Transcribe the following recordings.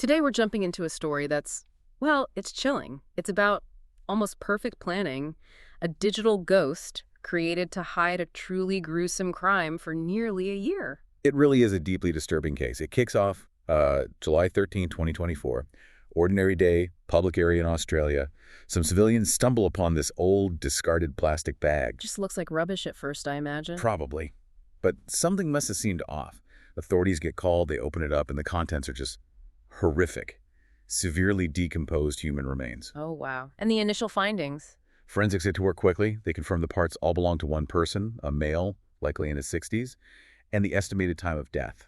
Today we're jumping into a story that's, well, it's chilling. It's about almost perfect planning, a digital ghost created to hide a truly gruesome crime for nearly a year. It really is a deeply disturbing case. It kicks off July 13, 2024. Ordinary day, public area in Australia. Some civilians stumble upon this old, discarded plastic bag. Just looks like rubbish at first, I imagine. Probably. But something must have seemed off. Authorities get called, they open it up, and the contents are just horrific. Severely decomposed human remains. Oh, wow. And the initial findings? Forensics get to work quickly. They confirm the parts all belong to one person, a male, likely in his 60s, and the estimated time of death,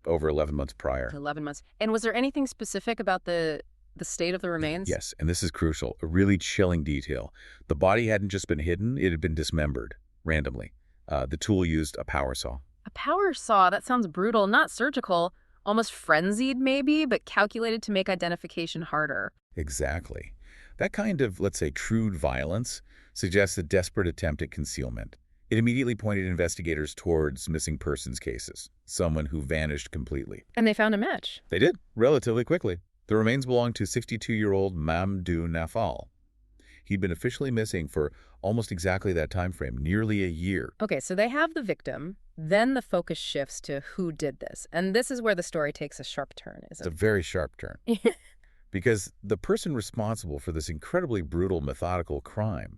over 11 months prior. 11 months. And was there anything specific about the state of the remains? Yes, and this is crucial, a really chilling detail. The body hadn't just been hidden, it had been dismembered, randomly. The tool used a power saw. A power saw? That sounds brutal, not surgical. Almost frenzied, maybe, but calculated to make identification harder. Exactly. That kind of, let's say, crude violence suggests a desperate attempt at concealment. It immediately pointed investigators towards missing persons cases, someone who vanished completely. And they found a match. They did, relatively quickly. The remains belonged to 62-year-old Mamdouh Noufel. He'd been officially missing for almost exactly that time frame, nearly a year. Okay, so they have the victim, then the focus shifts to who did this. And this is where the story takes a sharp turn, isn't It's a very sharp turn. Because the person responsible for this incredibly brutal, methodical crime,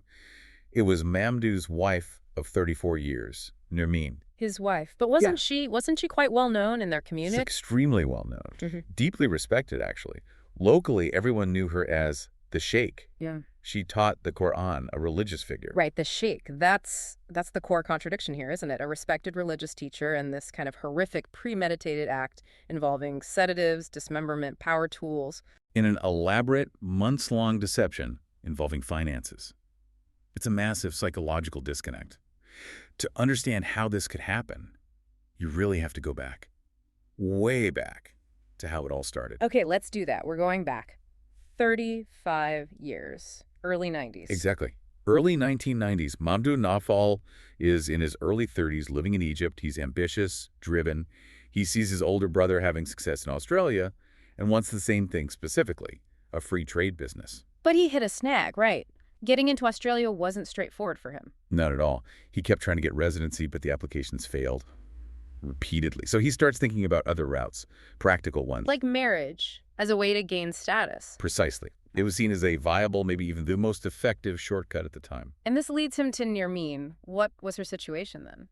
it was Mamdouh's wife of 34 years, Nermin. His wife. But wasn't she quite well known in their She's community? extremely well known, deeply respected, actually. Locally, everyone knew her as the Sheikh. Yeah. She taught the Quran, a religious figure. Right, the Sheikh. That's the core contradiction here, isn't it? A respected religious teacher and this kind of horrific premeditated act involving sedatives, dismemberment, power tools. In an elaborate, months-long deception involving finances. It's a massive psychological disconnect. To understand how this could happen, you really have to go back, way back, to how it all started. Okay, let's do that. We're going back 35 years, early 90s. Exactly. Early 1990s, Mamdouh Noufel is in his early 30s, living in Egypt. He's ambitious, driven. He sees his older brother having success in Australia and wants the same thing specifically, a free trade business. But he hit a snag, right? Getting into Australia wasn't straightforward for him. Not at all. He kept trying to get residency, but the applications failed repeatedly. So he starts thinking about other routes, practical ones. Like marriage as a way to gain status. Precisely. It was seen as a viable, maybe even the most effective shortcut at the time. And this leads him to Nermin. What was her situation then?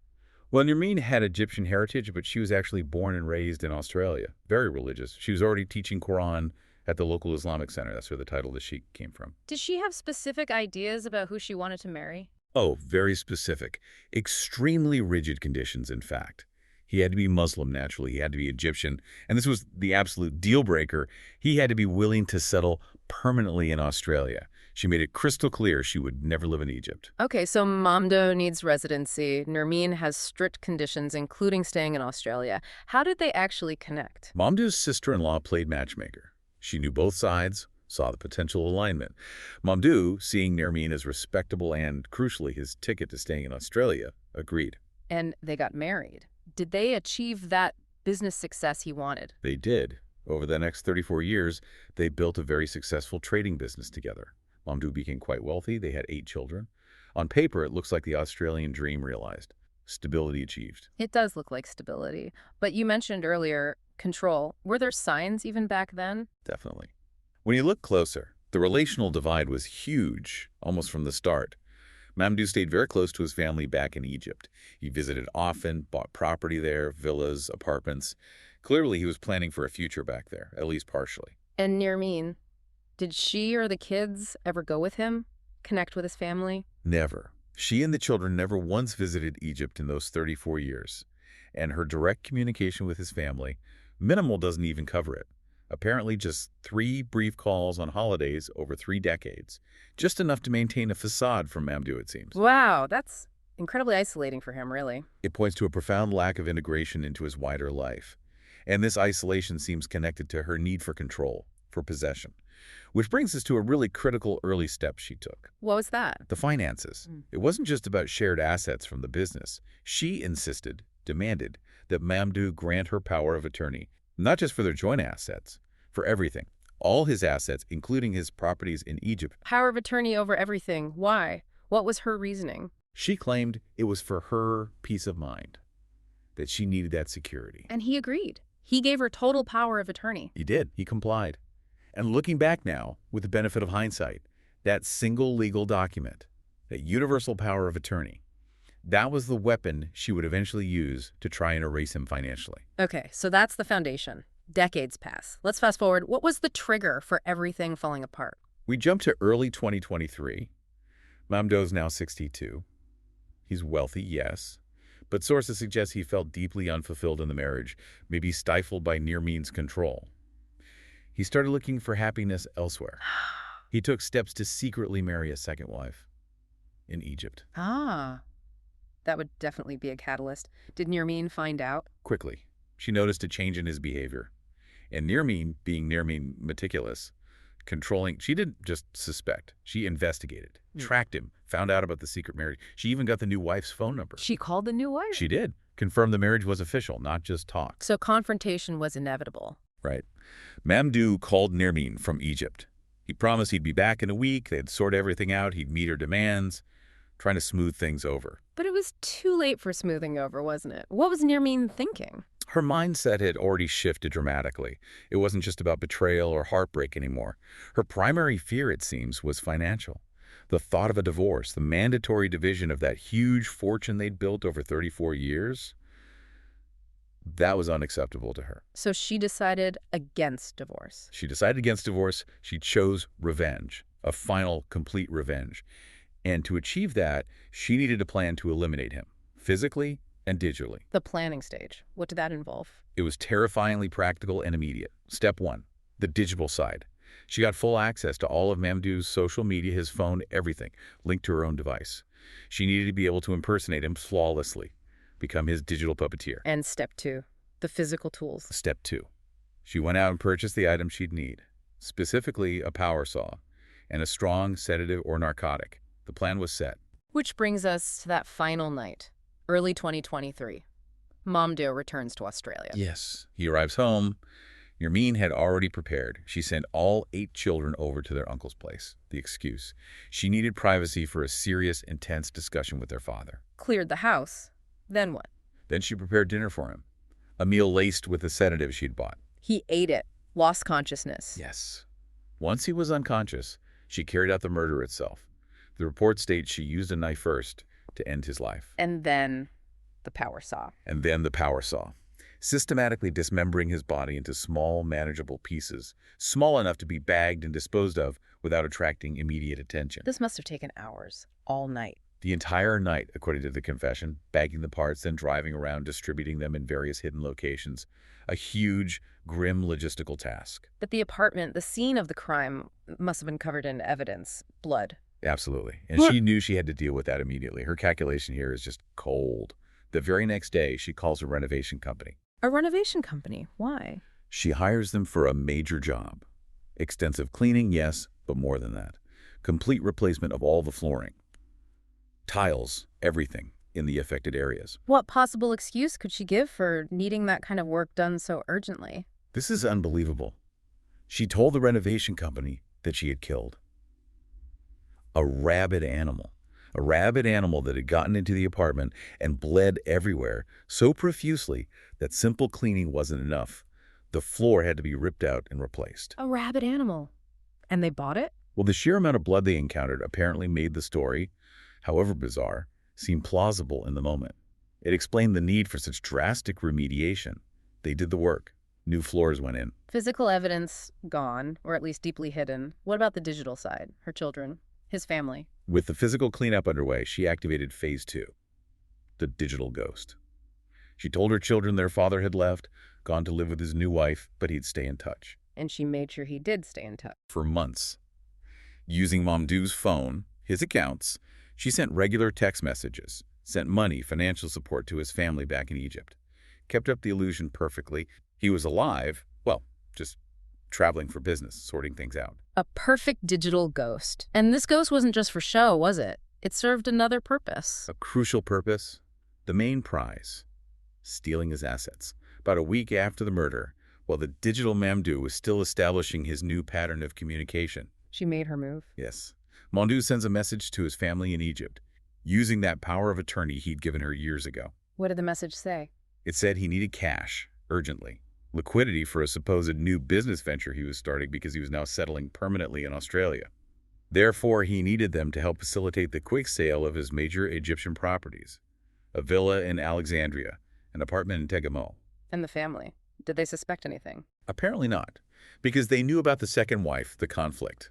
Well, Nermin had Egyptian heritage, but she was actually born and raised in Australia. Very religious. She was already teaching Quran at the local Islamic center. That's where the title the Sheikh came from. Did she have specific ideas about who she wanted to marry? Oh, very specific. Extremely rigid conditions, in fact. He had to be Muslim, naturally. He had to be Egyptian. And this was the absolute deal breaker. He had to be willing to settle permanently in Australia. She made it crystal clear she would never live in Egypt. Okay, so Mamdouh needs residency. Nermin has strict conditions, including staying in Australia. How did they actually connect? Mamdouh's sister-in-law played matchmaker. She knew both sides, saw the potential alignment. Mamdouh, seeing Nermin as respectable and, crucially, his ticket to staying in Australia, agreed. And they got married. Did they achieve that business success he wanted? They did. Over the next 34 years, they built a very successful trading business together. Mamdouh became quite wealthy. They had 8 children. On paper, it looks like the Australian dream realized. Stability achieved. It does look like stability. But you mentioned earlier control. Were there signs even back then? Definitely. When you look closer, the relational divide was huge, almost from the start. Mamdouh stayed very close to his family back in Egypt. He visited often, bought property there, villas, apartments. Clearly, he was planning for a future back there, at least partially. And Nermin, did she or the kids ever go with him? Connect with his family? Never. She and the children never once visited Egypt in those 34 years. And her direct communication with his family, minimal, doesn't even cover it. Apparently just 3 brief calls on holidays over 3 decades. Just enough to maintain a facade from Mamdouh, it seems. Wow, that's incredibly isolating for him, really. It points to a profound lack of integration into his wider life. And this isolation seems connected to her need for control, for possession. Which brings us to a really critical early step she took. What was that? The finances. It wasn't just about shared assets from the business. She demanded, that Mamdouh grant her power of attorney, not just for their joint assets, for everything. All his assets, including his properties in Egypt. Power of attorney over everything. Why? What was her reasoning? She claimed it was for her peace of mind, that she needed that security. And he agreed. He gave her total power of attorney. He did. He complied. And looking back now, with the benefit of hindsight, that single legal document, that universal power of attorney, that was the weapon she would eventually use to try and erase him financially. Okay, so that's the foundation. Decades pass. Let's fast forward. What was the trigger for everything falling apart? We jump to early 2023. Mamdouh's now 62. He's wealthy, yes, but sources suggest he felt deeply unfulfilled in the marriage, maybe stifled by Nermin's control. He started looking for happiness elsewhere. He took steps to secretly marry a second wife in Egypt. Ah, that would definitely be a catalyst. Did Nermin find out? Quickly, she noticed a change in his behavior. And Nermin, being Nermin meticulous, controlling, she didn't just suspect. She investigated, tracked him, found out about the secret marriage. She even got the new wife's phone number. She called the new wife? She did. Confirmed the marriage was official, not just talk. So confrontation was inevitable. Right. Mamdouh called Nermin from Egypt. He promised he'd be back in a week. They'd sort everything out. He'd meet her demands, trying to smooth things over. But it was too late for smoothing over, wasn't it? What was Nermin thinking? Her mindset had already shifted dramatically. It wasn't just about betrayal or heartbreak anymore. Her primary fear, it seems, was financial. The thought of a divorce, the mandatory division of that huge fortune they'd built over 34 years, that was unacceptable to her. So she decided against divorce. She decided against divorce. She chose revenge, a final, complete revenge. And to achieve that, she needed a plan to eliminate him, physically and digitally. The planning stage. What did that involve? It was terrifyingly practical and immediate. Step one, the digital side. She got full access to all of Mamdouh's social media, his phone, everything, linked to her own device. She needed to be able to impersonate him flawlessly, become his digital puppeteer. And step two, the physical tools. Step two, she went out and purchased the items she'd need, specifically a power saw and a strong sedative or narcotic. The plan was set. Which brings us to that final night, early 2023. Mamdouh returns to Australia. Yes. He arrives home. Nermin had already prepared. She sent all 8 children over to their uncle's place. The excuse: she needed privacy for a serious, intense discussion with their father. Cleared the house. Then what? Then she prepared dinner for him, a meal laced with the sedative she'd bought. He ate it, lost consciousness. Yes. Once he was unconscious, she carried out the murder itself. The report states she used a knife first to end his life. And then the power saw. And then the power saw, systematically dismembering his body into small, manageable pieces, small enough to be bagged and disposed of without attracting immediate attention. This must have taken hours, all night. The entire night, according to the confession, bagging the parts, then driving around, distributing them in various hidden locations. A huge, grim logistical task. But the apartment, the scene of the crime, must have been covered in evidence, blood. Absolutely. And she knew she had to deal with that immediately. Her calculation here is just cold. The very next day, she calls a renovation company. A renovation company? Why? She hires them for a major job. Extensive cleaning, yes, but more than that. Complete replacement of all the flooring. Tiles, everything in the affected areas. What possible excuse could she give for needing that kind of work done so urgently? This is unbelievable. She told the renovation company that she had killed a rabid animal. A rabid animal that had gotten into the apartment and bled everywhere so profusely that simple cleaning wasn't enough. The floor had to be ripped out and replaced. A rabid animal. And they bought it? Well, the sheer amount of blood they encountered apparently made the story, however bizarre, seem plausible in the moment. It explained the need for such drastic remediation. They did the work. New floors went in. Physical evidence gone, or at least deeply hidden. What about the digital side? Her children? His family? With the physical cleanup underway, she activated phase 2, the digital ghost. She told her children their father had left, gone to live with his new wife, but he'd stay in touch. And she made sure he did stay in touch. For months. Using Mamdouh's phone, his accounts, she sent regular text messages, sent money, financial support to his family back in Egypt. Kept up the illusion perfectly. He was alive, well, just traveling for business, sorting things out. A perfect digital ghost. And this ghost wasn't just for show, was it? It served another purpose. A crucial purpose. The main prize. Stealing his assets. About a week after the murder, while the digital Mamdouh was still establishing his new pattern of communication. She made her move. Yes. Mamdouh sends a message to his family in Egypt, using that power of attorney he'd given her years ago. What did the message say? It said he needed cash, urgently. Liquidity for a supposed new business venture he was starting because he was now settling permanently in Australia. Therefore, he needed them to help facilitate the quick sale of his major Egyptian properties, a villa in Alexandria, an apartment in Tegamo. And the family. Did they suspect anything? Apparently not, because they knew about the second wife, the conflict.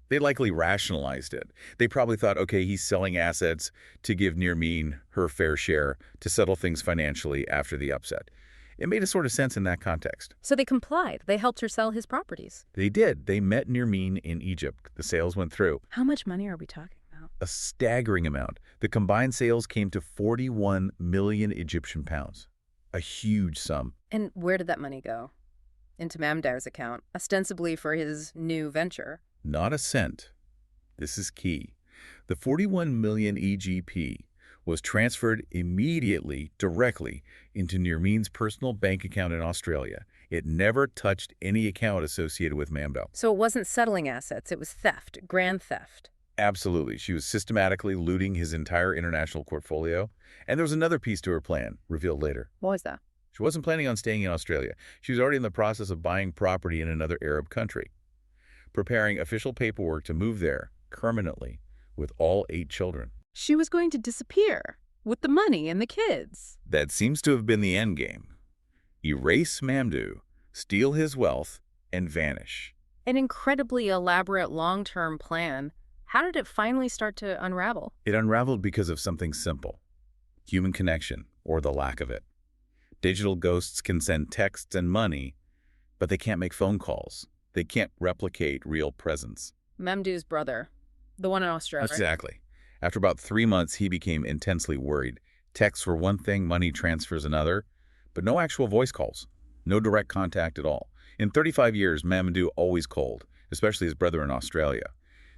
They likely rationalized it. They probably thought, okay, he's selling assets to give Nermin her fair share to settle things financially after the upset. It made a sort of sense in that context. So they complied. They helped her sell his properties. They did. They met Nermin in Egypt. The sales went through. How much money are we talking about? A staggering amount. The combined sales came to 41 million Egyptian pounds. A huge sum. And where did that money go? Into Mamdouh's account, ostensibly for his new venture. Not a cent. This is key. The 41 million EGP was transferred immediately, directly, into Nermin's personal bank account in Australia. It never touched any account associated with Mamdouh. So it wasn't settling assets, it was theft, grand theft. Absolutely. She was systematically looting his entire international portfolio. And there was another piece to her plan, revealed later. What was that? She wasn't planning on staying in Australia. She was already in the process of buying property in another Arab country, preparing official paperwork to move there permanently with all 8 children. She was going to disappear with the money and the kids. That seems to have been the end game. Erase Mamdouh, steal his wealth, and vanish. An incredibly elaborate long-term plan. How did it finally start to unravel? It unraveled because of something simple. Human connection, or the lack of it. Digital ghosts can send texts and money, but they can't make phone calls. They can't replicate real presence. Mamdouh's brother, the one in Australia. Exactly. After about 3 months, he became intensely worried. Texts were one thing, money transfers another, but no actual voice calls. No direct contact at all. In 35 years, Mamdouh always called, especially his brother in Australia.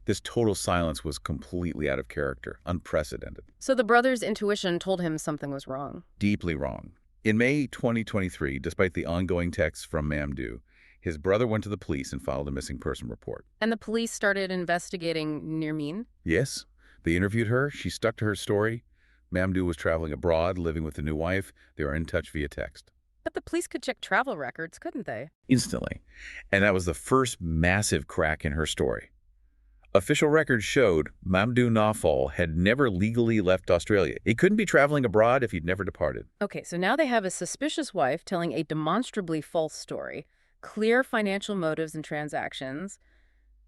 This total silence was completely out of character, unprecedented. So the brother's intuition told him something was wrong. Deeply wrong. In May 2023, despite the ongoing texts from Mamdouh, his brother went to the police and filed a missing person report. And the police started investigating Nermin? Yes. They interviewed her. She stuck to her story. Mamdouh was traveling abroad, living with a new wife. They were in touch via text. But the police could check travel records, couldn't they? Instantly. And that was the first massive crack in her story. Official records showed Mamdouh Noufel had never legally left Australia. He couldn't be traveling abroad if he'd never departed. Okay, so now they have a suspicious wife telling a demonstrably false story, clear financial motives and transactions,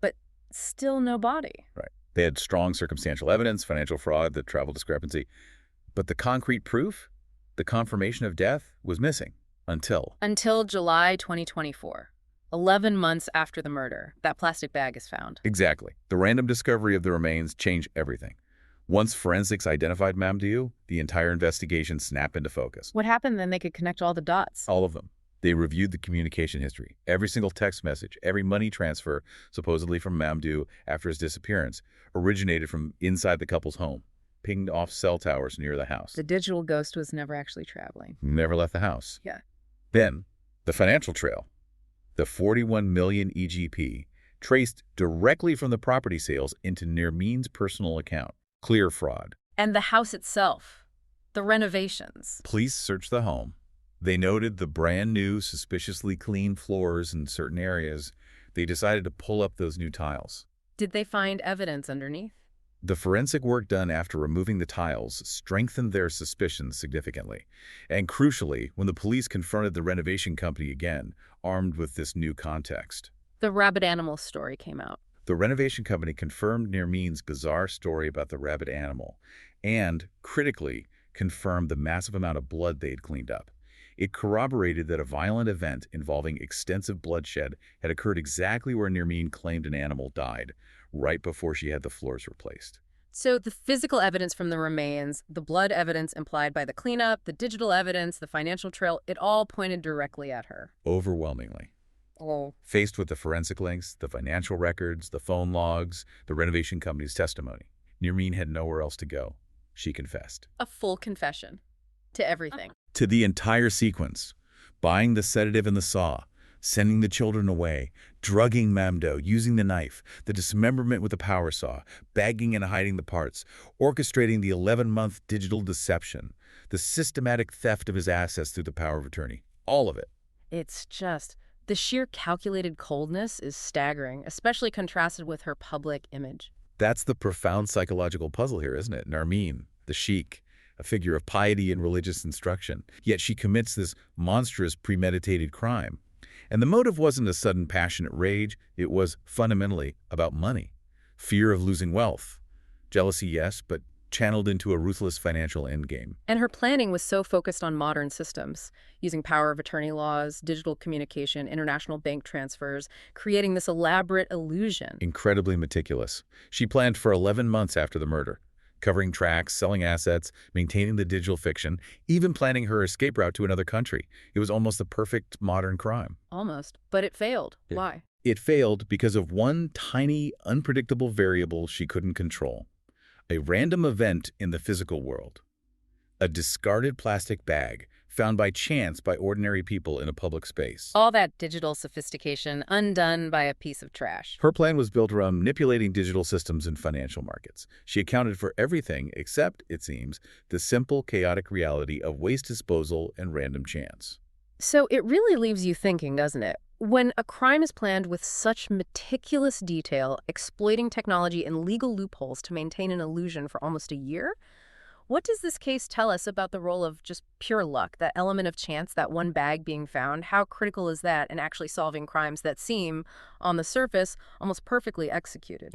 but still no body. Right. They had strong circumstantial evidence, financial fraud, the travel discrepancy. But the concrete proof, the confirmation of death, was missing until July 2024. 11 months after the murder, that plastic bag is found. Exactly. The random discovery of the remains changed everything. Once forensics identified Mamdouh, the entire investigation snapped into focus. What happened then? They could connect all the dots. All of them. They reviewed the communication history. Every single text message, every money transfer, supposedly from Mamdouh after his disappearance, originated from inside the couple's home, pinged off cell towers near the house. The digital ghost was never actually traveling. Never left the house. Yeah. Then, the financial trail. The 41 million EGP traced directly from the property sales into Nermin's personal account. Clear fraud. And the house itself, the renovations. Police searched the home. They noted the brand new, suspiciously clean floors in certain areas. They decided to pull up those new tiles. Did they find evidence underneath? The forensic work done after removing the tiles strengthened their suspicions significantly. And crucially, when the police confronted the renovation company again, armed with this new context, The rabid animal story came out. the renovation company confirmed Nermin's bizarre story about the rabid animal and, critically, confirmed the massive amount of blood they'd cleaned up. It corroborated that a violent event involving extensive bloodshed had occurred exactly where Nermin claimed an animal died, right before she had the floors replaced. So the physical evidence from the remains, the blood evidence implied by the cleanup, the digital evidence, the financial trail, it all pointed directly at her. Overwhelmingly. Oh. Faced with the forensic links, the financial records, the phone logs, the renovation company's testimony, Nermin had nowhere else to go. She confessed. A full confession to everything. To the entire sequence. Buying the sedative and the saw, Sending the children away, drugging Mamdouh, using the knife, the dismemberment with a power saw, bagging and hiding the parts, orchestrating the 11-month digital deception, the systematic theft of his assets through the power of attorney. All of it. It's just, the sheer calculated coldness is staggering, especially contrasted with her public image. That's the profound psychological puzzle here, isn't it? Nermin, the sheikh, a figure of piety and religious instruction. Yet she commits this monstrous premeditated crime. And the motive wasn't a sudden passionate rage, it was fundamentally about money. Fear of losing wealth. Jealousy, yes, but channeled into a ruthless financial endgame. And her planning was so focused on modern systems, using power of attorney laws, digital communication, international bank transfers, creating this elaborate illusion. Incredibly meticulous. She planned for 11 months after the murder, covering tracks, selling assets, maintaining the digital fiction, even planning her escape route to another country. It was almost the perfect modern crime. Almost. But it failed. Yeah. Why? It failed because of one tiny, unpredictable variable she couldn't control. A random event in the physical world. A discarded plastic bag found by chance by ordinary people in a public space. All that digital sophistication undone by a piece of trash. Her plan was built around manipulating digital systems and financial markets. She accounted for everything except, it seems, the simple, chaotic reality of waste disposal and random chance. So it really leaves you thinking, doesn't it? When a crime is planned with such meticulous detail, exploiting technology and legal loopholes to maintain an illusion for almost a year, what does this case tell us about the role of just pure luck, that element of chance, that one bag being found? How critical is that in actually solving crimes that seem, on the surface, almost perfectly executed?